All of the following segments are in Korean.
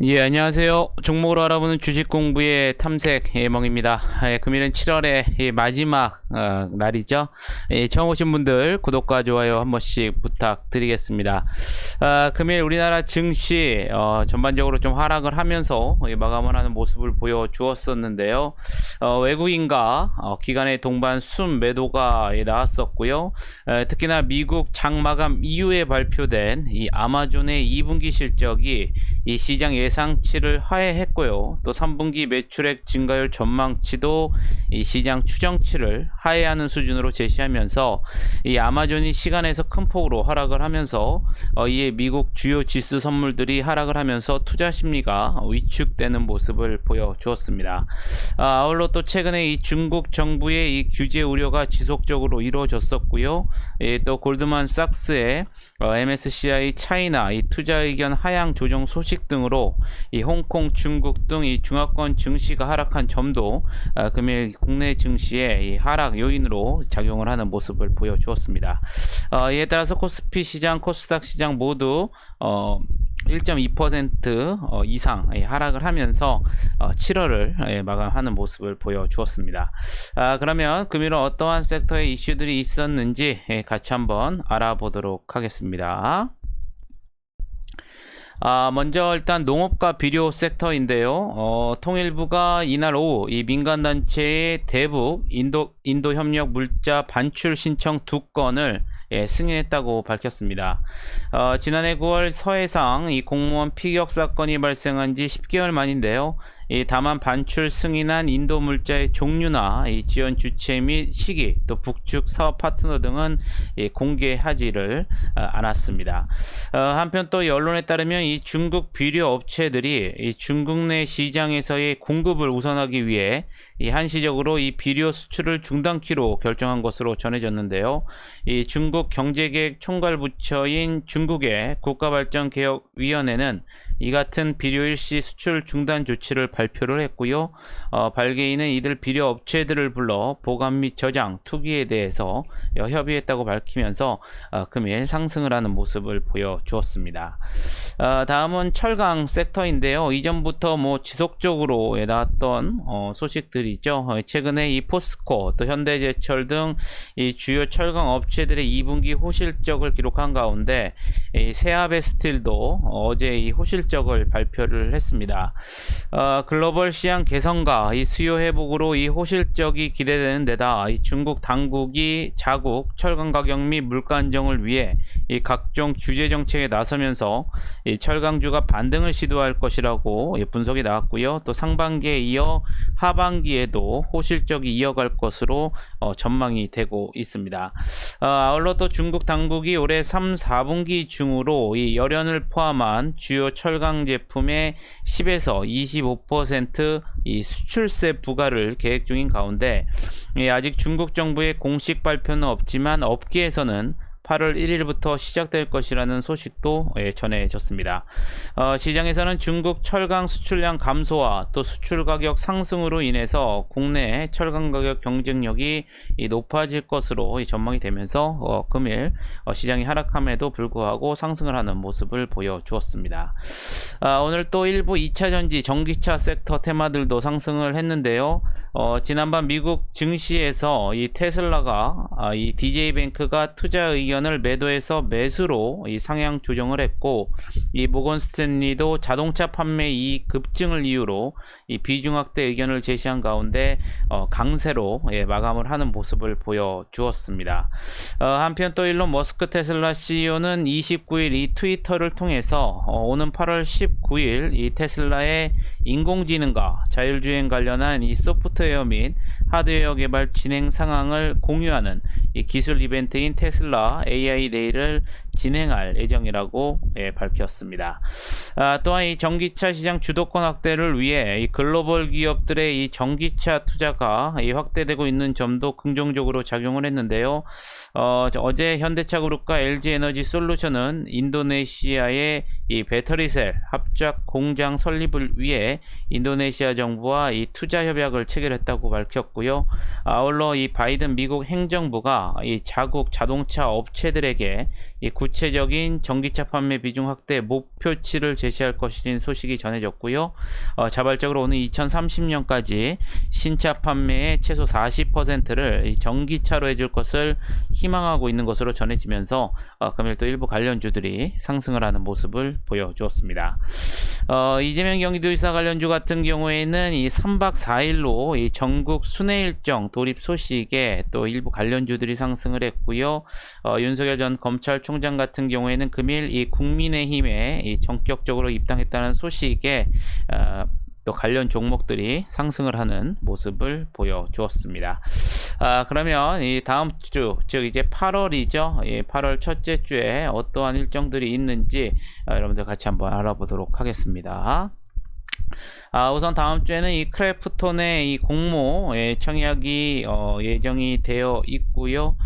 예, 안녕하세요. 종목으로 알아보는 주식 공부의 탐색 멍입니다. 금일은 7월의 마지막 날이죠. 처음 오신 분들 구독과 좋아요 한 번씩 부탁드리겠습니다. 금일 우리나라 증시 전반적으로 좀 하락을 하면서 마감을 하는 모습을 보여주었었는데요. 외국인과 기관의 동반 순 매도가 나왔었고요. 특히나 미국 장마감 이후에 발표된 이 아마존의 2분기 실적이 이 시장 예상치를 하회했고요. 또 3분기 매출액 증가율 전망치도 이 시장 추정치를 하회하는 수준으로 제시하면서 이 아마존이 시간에서 큰 폭으로 하락을 하면서 이에 미국 주요 지수 선물들이 하락을 하면서 투자 심리가 위축되는 모습을 보여주었습니다. 아울러 또 최근에 이 중국 정부의 이 규제 우려가 지속적으로 이루어졌었고요. 또 골드만삭스의 MSCI 차이나 이 투자 의견 하향 조정 소식 등으로 이 홍콩, 중국 등 이 중화권 증시가 하락한 점도 금일 국내 증시의 이 하락 요인으로 작용을 하는 모습을 보여주었습니다. 이에 따라서 코스피 시장, 코스닥 시장 모두 1.2% 이상 하락을 하면서 7월을 마감하는 모습을 보여주었습니다. 그러면 금일은 어떠한 섹터의 이슈들이 있었는지 같이 한번 알아보도록 하겠습니다. 먼저 일단 농업과 비료 섹터인데요. 통일부가 이날 오후 이 민간단체의 대북 인도 협력 물자 반출 신청 2건을 승인했다고 밝혔습니다. 지난해 9월 서해상 이 공무원 피격 사건이 발생한 지 10개월 만인데요. 다만 반출 승인한 인도 물자의 종류나 이 지원 주체 및 시기, 또 북측 사업 파트너 등은 공개하지를 않았습니다. 한편 또 언론에 따르면 이 중국 비료 업체들이 이 중국 내 시장에서의 공급을 우선하기 위해 이 한시적으로 이 비료 수출을 중단키로 결정한 것으로 전해졌는데요. 이 중국 경제계획 총괄부처인 중국의 국가발전개혁위원회는 이 같은 비료 일시 수출 중단 조치를 발표를 했고요. 발개인은 이들 비료 업체들을 불러 보관 및 저장, 투기에 대해서 협의했다고 밝히면서 금일 상승을 하는 모습을 보여주었습니다. 다음은 철강 섹터인데요. 이전부터 지속적으로 나왔던 소식들이죠. 최근에 이 포스코, 또 현대제철 등 이 주요 철강 업체들의 2분기 호실적을 기록한 가운데 이 세아베스틸도 어제 이 호실적을 발표를 했습니다. 글로벌 시장 개선과 이 수요 회복으로 이 호실적이 기대되는 데다 이 중국 당국이 자국 철강 가격 및 물가 안정을 위해 이 각종 규제 정책에 나서면서 이 철강주가 반등을 시도할 것이라고 분석이 나왔고요. 또 상반기에 이어 하반기에도 호실적이 이어갈 것으로 전망이 되고 있습니다. 아울러 또 중국 당국이 올해 3, 4분기 중으로 이 열연을 포함한 주요 철강 제품의 10에서 25% 이 수출세 부과를 계획 중인 가운데 아직 중국 정부의 공식 발표는 없지만 업계에서는 8월 1일부터 시작될 것이라는 소식도 전해졌습니다. 시장에서는 중국 철강 수출량 감소와 또 수출 가격 상승으로 인해서 국내 철강 가격 경쟁력이 높아질 것으로 전망이 되면서 금일 시장이 하락함에도 불구하고 상승을 하는 모습을 보여주었습니다. 오늘 또 일부 2차 전지, 전기차 섹터 테마들도 상승을 했는데요. 지난번 미국 증시에서 이 테슬라가 이 DJ뱅크가 투자 의견을 매도해서 매수로 이 상향 조정을 했고, 이 모건 스탠리도 자동차 판매 이익 급증을 이유로 이 비중 확대 의견을 제시한 가운데 강세로 마감을 하는 모습을 보여주었습니다. 한편 또 일론 머스크 테슬라 CEO는 29일 이 트위터를 통해서 오는 8월 19일 이 테슬라의 인공지능과 자율주행 관련한 이 소프트웨어 및 하드웨어 개발 진행 상황을 공유하는 이 기술 이벤트인 테슬라 AI 데이를 진행할 예정이라고 밝혔습니다. 또한 이 전기차 시장 주도권 확대를 위해 이 글로벌 기업들의 이 전기차 투자가 확대되고 있는 점도 긍정적으로 작용을 했는데요. 어제 현대차그룹과 LG에너지솔루션은 인도네시아의 이 배터리셀 합작 공장 설립을 위해 인도네시아 정부와 이 투자 협약을 체결했다고 밝혔고요. 했고요. 아울러 이 바이든 미국 행정부가 이 자국 자동차 업체들에게 이 구체적인 전기차 판매 비중 확대 목표치를 제시할 것이라는 소식이 전해졌고요. 자발적으로 오는 2030년까지 신차 판매의 최소 40%를 전기차로 해줄 것을 희망하고 있는 것으로 전해지면서 금일 또 일부 관련주들이 상승을 하는 모습을 보여주었습니다. 이재명 경기도지사 관련주 같은 경우에는 이 3박 4일로 이 전국 순회 일정 돌입 소식에 또 일부 관련주들이 상승을 했고요. 윤석열 전 검찰총장 같은 경우에는 금일 이 국민의힘에 이 전격적으로 입당했다는 소식에 또 관련 종목들이 상승을 하는 모습을 보여주었습니다. 그러면 이 다음 주, 즉 이제 8월이죠. 이 8월 첫째 주에 어떠한 일정들이 있는지 여러분들 같이 한번 알아보도록 하겠습니다. 우선 다음 주에는 이 크래프톤의 이 공모 청약이 예정이 되어 있고요.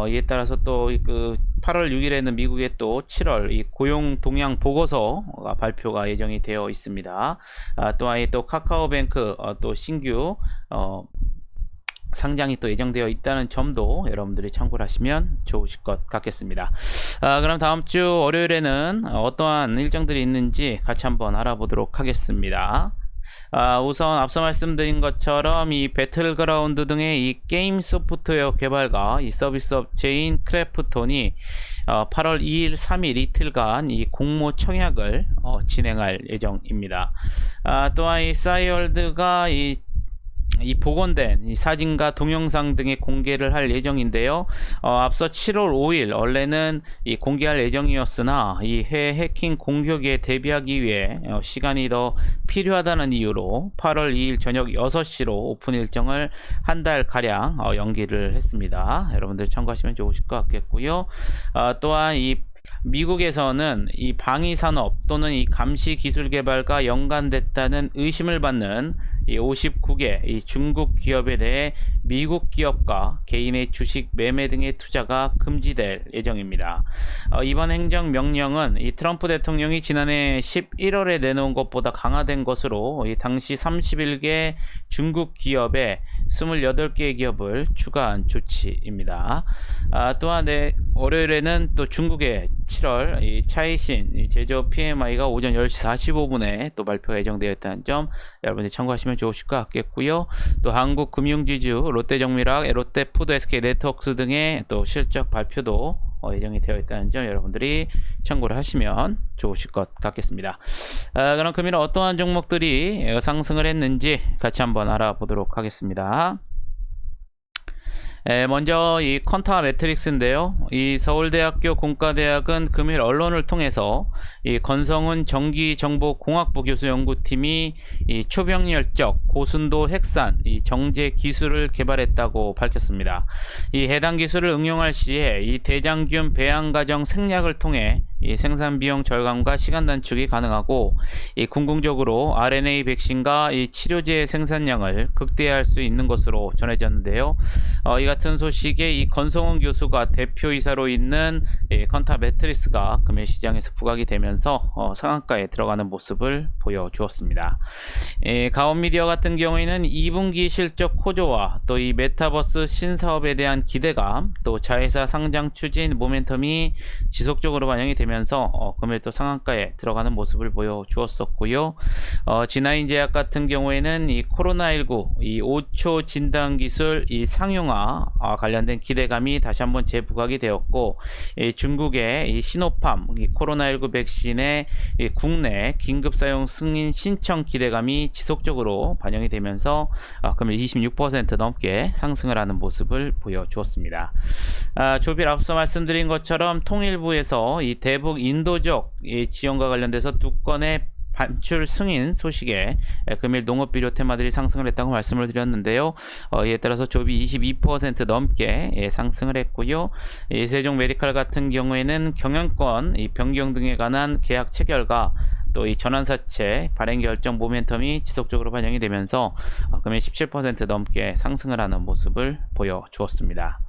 이에 따라서 또 그 8월 6일에는 미국의 또 7월 이 고용 동향 보고서가 발표가 예정이 되어 있습니다. 또한 또 카카오뱅크 또 신규 상장이 또 예정되어 있다는 점도 여러분들이 참고를 하시면 좋으실 것 같겠습니다. 그럼 다음 주 월요일에는 어떠한 일정들이 있는지 같이 한번 알아보도록 하겠습니다. 우선 앞서 말씀드린 것처럼 이 배틀그라운드 등의 이 게임 소프트웨어 개발과 이 서비스 업체인 크래프톤이 8월 2일, 3일 이틀간 이 공모 청약을 진행할 예정입니다. 또한 이 싸이월드가 이 복원된 이 사진과 동영상 등의 공개를 할 예정인데요. 앞서 7월 5일 원래는 이 공개할 예정이었으나 이 해외 해킹 공격에 대비하기 위해 시간이 더 필요하다는 이유로 8월 2일 저녁 6시로 오픈 일정을 한 달 가량 연기를 했습니다. 여러분들 참고하시면 좋으실 것 같겠고요. 또한 이 미국에서는 이 방위산업 또는 이 감시 기술 개발과 연관됐다는 의심을 받는 이 59개 이 중국 기업에 대해 미국 기업과 개인의 주식 매매 등의 투자가 금지될 예정입니다. 이번 행정명령은 이 트럼프 대통령이 지난해 11월에 내놓은 것보다 강화된 것으로 이 당시 31개 중국 기업에 28개의 기업을 추가한 조치입니다. 또한 월요일에는 또 중국의 7월 이 차이신 이 제조 PMI가 오전 10시 45분에 또 발표가 예정되어 있다는 점 여러분들이 참고하시면 좋으실 것 같겠고요. 또 한국 금융지주 롯데정밀학, 롯데푸드, SK네트워크스 등의 또 실적 발표도 예정이 되어 있다는 점 여러분들이 참고를 하시면 좋으실 것 같겠습니다. 그럼 금일 어떠한 종목들이 상승을 했는지 같이 한번 알아보도록 하겠습니다. 먼저 이 퀀타 매트릭스인데요. 이 서울대학교 공과대학은 금일 언론을 통해서 이 건성훈 전기정보공학부 교수 연구팀이 이 초병렬적 고순도 핵산 이 정제 기술을 개발했다고 밝혔습니다. 이 해당 기술을 응용할 시에 이 대장균 배양 과정 생략을 통해 이 생산 비용 절감과 시간 단축이 가능하고 이 궁극적으로 RNA 백신과 이 치료제 생산량을 극대화할 수 있는 것으로 전해졌는데요. 이 같은 소식에 이 건성훈 교수가 대표이사로 있는 퀀타 매트릭스가 금일 시장에서 부각이 되면서 상한가에 들어가는 모습을 보여주었습니다. 가온미디어 같은 경우에는 2분기 실적 호조와 또 이 메타버스 신사업에 대한 기대감, 또 자회사 상장 추진 모멘텀이 지속적으로 반영이 되면서 금일 또 상한가에 들어가는 모습을 보여주었었고요. 진화인제약 같은 경우에는 이 코로나19 이 5초 진단 기술 이 상용화 관련된 기대감이 다시 한번 재부각이 되었고, 중국의 이 시노팜 이 코로나19 백신의 이 국내 긴급 사용 승인 신청 기대감이 지속적으로 반영이 되면서 금일 26% 넘게 상승을 하는 모습을 보여주었습니다. 조빌 앞서 말씀드린 것처럼 통일부에서 이 대북 인도적 이 지원과 관련돼서 두 건의 반출 승인 소식에 금일 농업 비료 테마들이 상승을 했다고 말씀을 드렸는데요. 이에 따라서 조비 22% 넘게 상승을 했고요. 세종 메디칼 같은 경우에는 경영권 이 변경 등에 관한 계약 체결과 또 이 전환사채 발행 결정 모멘텀이 지속적으로 반영이 되면서 금일 17% 넘게 상승을 하는 모습을 보여주었습니다.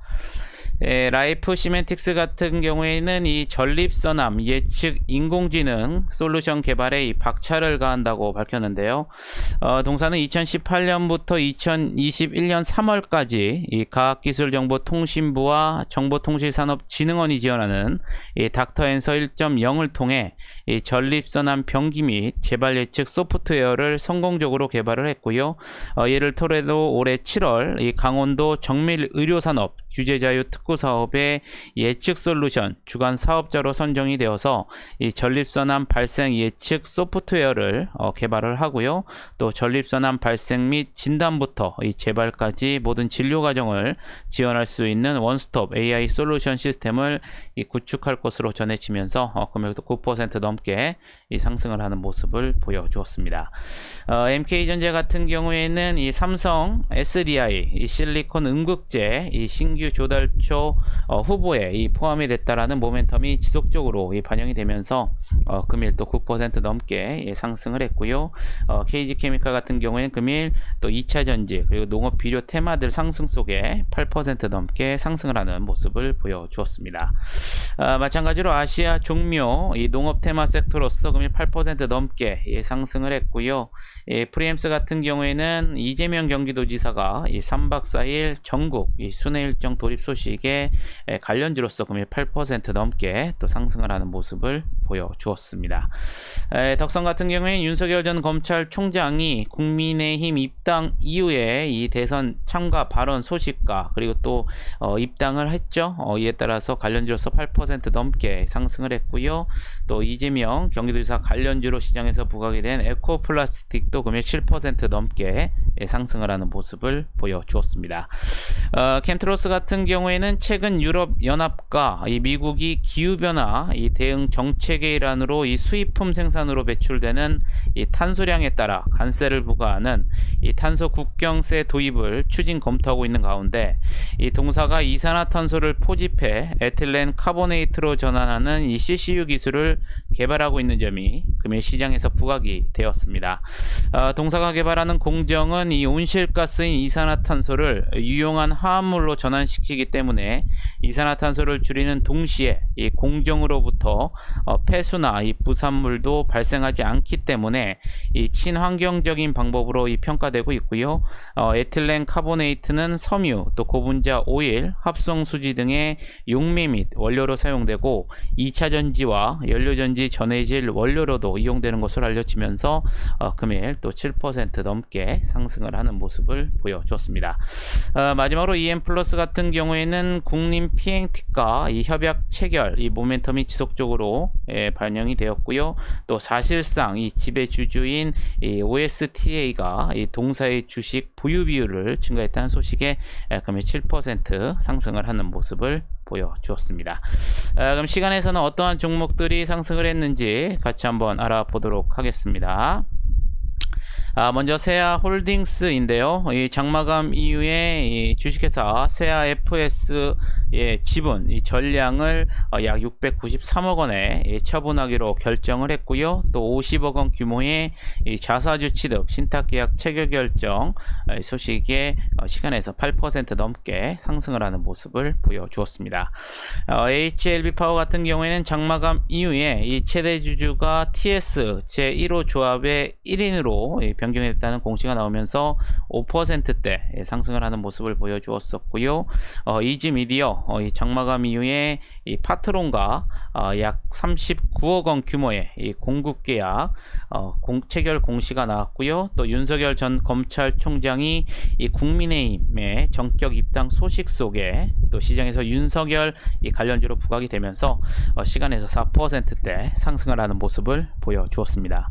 라이프 시멘틱스 같은 경우에는 이 전립선암 예측 인공지능 솔루션 개발에 이 박차를 가한다고 밝혔는데요. 동사는 2018년부터 2021년 3월까지 이 과학기술정보통신부와 정보통신산업진흥원이 지원하는 이 닥터앤서 1.0을 통해 이 전립선암 병기 및 재발 예측 소프트웨어를 성공적으로 개발을 했고요. 이를 토대로 올해 7월 이 강원도 정밀의료산업 규제자유 특구 사업의 예측 솔루션 주간 사업자로 선정이 되어서 이 전립선암 발생 예측 소프트웨어를 개발을 하고요. 또 전립선암 발생 및 진단부터 이 재발까지 모든 진료 과정을 지원할 수 있는 원스톱 AI 솔루션 시스템을 이 구축할 것으로 전해지면서 금액도 9% 넘게 이 상승을 하는 모습을 보여주었습니다. MK전자 같은 경우에는 이 삼성 SDI 이 실리콘 음극재 이 신규 조달초 후보에 이 포함이 됐다라는 모멘텀이 지속적으로 이 반영이 되면서 금일 또 9% 넘게 예, 상승을 했고요. KG케미칼 같은 경우에는 금일 또 2차 전지 그리고 농업 비료 테마들 상승 속에 8% 넘게 상승을 하는 모습을 보여주었습니다. 마찬가지로 아시아 종묘 이 농업 테마 섹터로서 금일 8% 넘게 예, 상승을 했고요. 프리엠스 같은 경우에는 이재명 경기도지사가 이 3박 4일 전국 이 순회 일정 돌입 소식에 관련주로서 금일 8% 넘게 또 상승을 하는 모습을 보여주었습니다. 덕성 같은 경우에 윤석열 전 검찰총장이 국민의힘 입당 이후에 이 대선 참가 발언 소식과 그리고 또 입당을 했죠. 이에 따라서 관련주로서 8% 넘게 상승을 했고요. 또 이재명 경기도지사 관련주로 시장에서 부각이 된 에코플라스틱도 금일 7% 넘게 상승을 하는 모습을 보여주었습니다. 캠트로스 같은 경우에는 최근 유럽연합과 이 미국이 기후변화 이 대응 정책의 일환으로 이 수입품 생산으로 배출되는 이 탄소량에 따라 관세를 부과하는 이 탄소 국경세 도입을 추진 검토하고 있는 가운데 이 동사가 이산화탄소를 포집해 에틸렌 카보네이트로 전환하는 이 CCU 기술을 개발하고 있는 점이 금일 시장에서 부각이 되었습니다. 동사가 개발하는 공정은 이 온실가스인 이산화탄소를 유용한 화합물로 전환시키기 때문에 이산화탄소를 줄이는 동시에 이 공정으로부터 폐수나 이 부산물도 발생하지 않기 때문에 이 친환경적인 방법으로 이 평가되고 있고요. 에틸렌 카보네이트는 섬유, 또 고분자 오일, 합성수지 등의 용매 및 원료로 사용되고 2차 전지와 연료전지 전해질 원료로도 이용되는 것으로 알려지면서 금일 또 7% 넘게 상승을 하는 모습을 보여주었습니다. 마지막으로 EM플러스 같은 경우에는 국립PNT과 이 협약 체결 이 모멘텀이 지속적으로 반영이 되었고요. 또 사실상 이 지배주주인 이 OSTA가 이 동사의 주식 보유 비율을 증가했다는 소식에 금일 7% 상승을 하는 모습을 보여주었습니다. 그럼 시간에서는 어떠한 종목들이 상승을 했는지 같이 한번 알아보도록 하겠습니다. 먼저 세아홀딩스인데요. 이 장마감 이후에 이 주식회사 세아FS의 지분 이 전량을 약 693억 원에 처분하기로 결정을 했고요. 또 50억 원 규모의 이 자사주 취득 신탁계약 체결 결정 소식에 시간에서 8% 넘게 상승을 하는 모습을 보여주었습니다. HLB파워 같은 경우에는 장마감 이후에 이 최대 주주가 TS 제1호 조합의 1인으로 변경했다는 공시가 나오면서 5%대 상승을 하는 모습을 보여주었었고요. 이지미디어 이 장마감 이후에 이 파트론과 약 39억 원 규모의 이 공급 계약 체결 공시가 나왔고요. 또 윤석열 전 검찰총장이 이 국민의힘의 전격 입당 소식 속에 또 시장에서 윤석열 이 관련주로 부각이 되면서 시간에서 4%대 상승을 하는 모습을 보여주었습니다.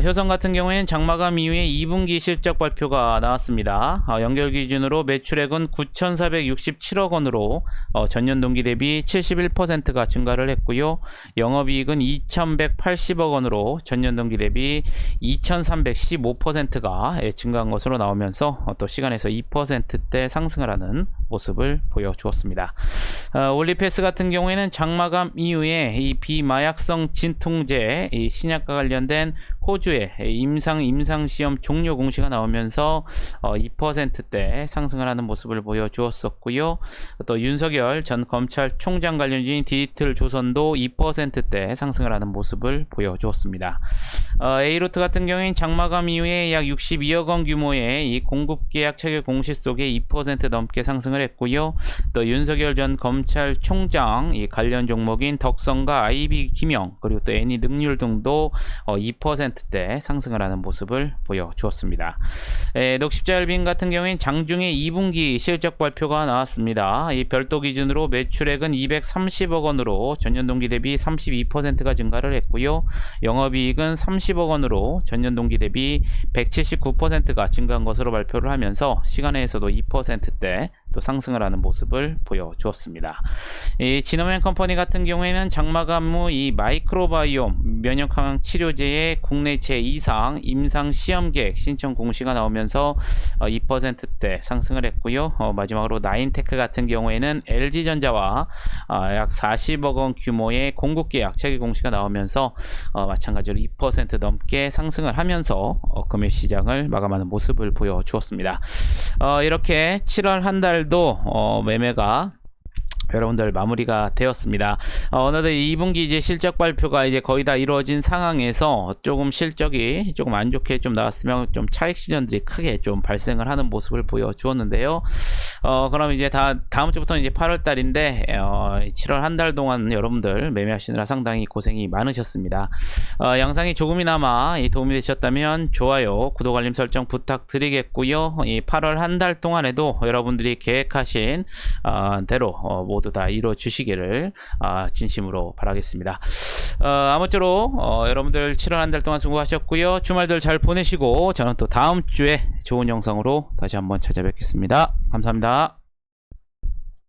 효성 같은 경우에는 장마감 이후에 2분기 실적 발표가 나왔습니다. 연결 기준으로 매출액은 9,467억 원으로 전년 동기 대비 71%가 증가를 했고요. 영업이익은 2,180억 원으로 전년 동기 대비 2,315%가 증가한 것으로 나오면서 또 시간에서 2%대 상승을 하는 모습을 보여주었습니다. 올리페스 같은 경우에는 장마감 이후에 이 비마약성 진통제 이 신약과 관련된 호주의 임상 시험 종료 공시가 나오면서 2%대 상승을 하는 모습을 보여주었었고요. 또 윤석열 전 검찰총장 관련주인 디지털 조선도 2%대 상승을 하는 모습을 보여주었습니다. A루트 같은 경우에는 장마감 이후에 약 62억 원 규모의 이 공급 계약 체결 공시 속에 2% 넘게 상승을 했고요. 또 윤석열 전 검찰총장 이 관련 종목인 덕성과 IB 김영 그리고 또 애니 능률 등도 2%대 상승을 하는 모습을 보여주었습니다. 녹십자열빈 같은 경우에는 장중에 2분기 실적 발표가 나왔습니다. 이 별도 기준으로 매출액은 230억 원으로 전년 동기 대비 32%가 증가를 했고요. 영업이익은 30억 원으로 전년 동기 대비 179%가 증가한 것으로 발표를 하면서 시간에서도 2%대 또 상승을 하는 모습을 보여주었습니다. 이 지노맨 컴퍼니 같은 경우에는 장마감 후 이 마이크로바이옴 면역항 치료제의 국내체 이상 임상 시험 계획 신청 공시가 나오면서 2%대 상승을 했고요. 마지막으로 나인테크 같은 경우에는 LG전자와 약 40억 원 규모의 공급 계약 체결 공시가 나오면서 마찬가지로 2% 넘게 상승을 하면서 금일 시장을 마감하는 모습을 보여주었습니다. 이렇게 7월 한 달도 매매가 여러분들 마무리가 되었습니다. 어느덧 2분기 이제 실적 발표가 이제 거의 다 이루어진 상황에서 조금 실적이 조금 안 좋게 좀 나왔으면 좀 차익 시전들이 크게 좀 발생을 하는 모습을 보여주었는데요. 그럼 이제 다음 주부터 이제 8월 달인데 7월 한 달 동안 여러분들 매매하시느라 상당히 고생이 많으셨습니다. 영상이 조금이나마 도움이 되셨다면 좋아요, 구독, 알림 설정 부탁드리겠고요. 이 8월 한 달 동안에도 여러분들이 계획하신 대로 모두 다 이루어 주시기를 진심으로 바라겠습니다. 아무쪼록 여러분들 7월 한 달 동안 수고하셨고요. 주말들 잘 보내시고 저는 또 다음 주에 좋은 영상으로 다시 한번 찾아뵙겠습니다. 감사합니다.